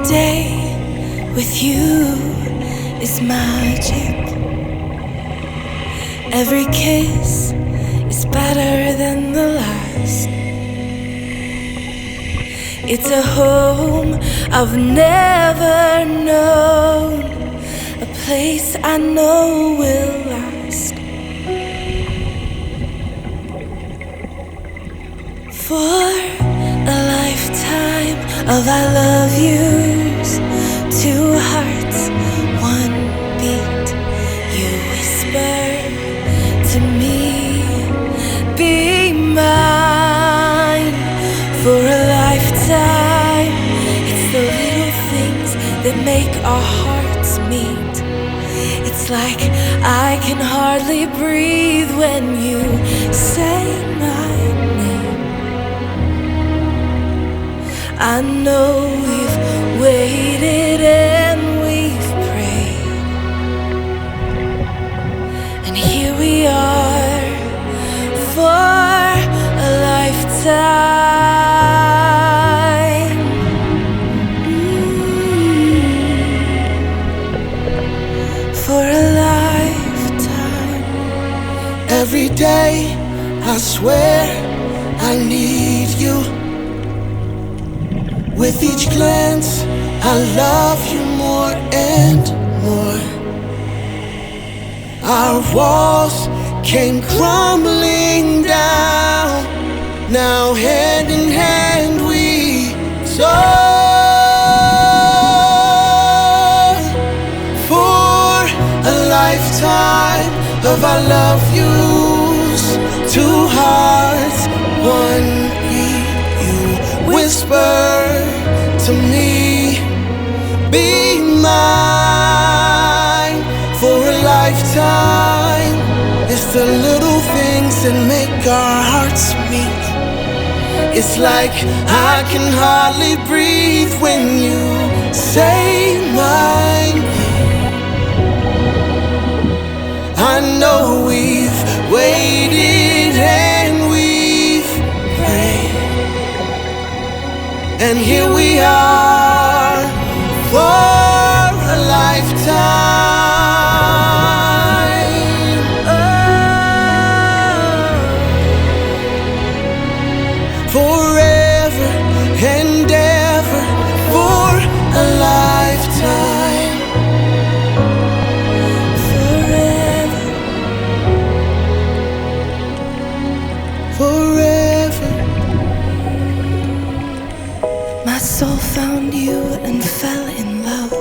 day with you is magic. Every kiss is better than the last. It's a home I've never known, a place I know will last. For a lifetime of I love yous, two hearts, one beat. You whisper to me, be mine. For a lifetime, it's the little things that make our hearts meet. It's like I can hardly breathe when you say my name. I know we've waited and we've prayed, and here we are for a lifetime. For a lifetime. Every day I swear I need you. With each glance, I love you more and more. Our walls came crumbling down. Now hand in hand we soar. For a lifetime of I love yous, two hearts, one beat. You whisper to me, be mine. For a lifetime, it's the little things that make our hearts meet. It's like I can hardly breathe when you say my name. I know we've waited and we've prayed, and here we are for a lifetime. Forever and ever for a lifetime. Forever. Forever. My soul found you and fell in love.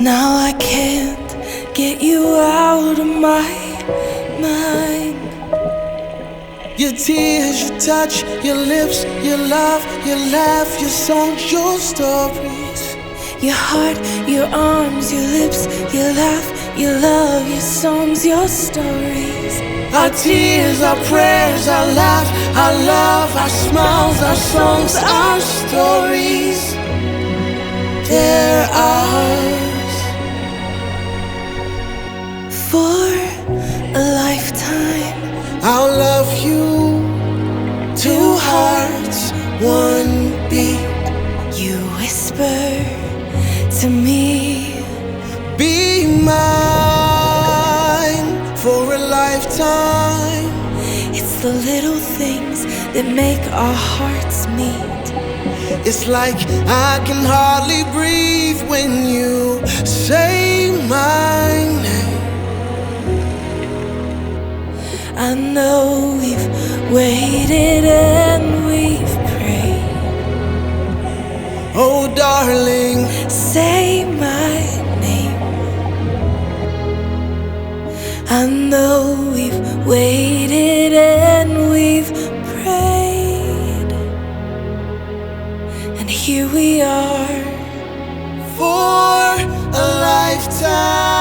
Now I can't get you out of my mind. Your tears, your touch, your lips, your love, your laugh, your songs, your stories. Your heart, your arms, your lips, your laugh, your love, your songs, your stories. Our tears, our prayers, our laugh, our love, our smiles, our songs, our stories. They're ours. For a lifetime, I'll love you. Two hearts, one beat. you whisper to me, Be mine for a lifetime. it's the little things that make our hearts meet. It's like I can hardly breathe when you say my name. I know we've waited and we've prayed. Oh darling, Say my name. I know we've waited and we've prayed, and here we are for a lifetime.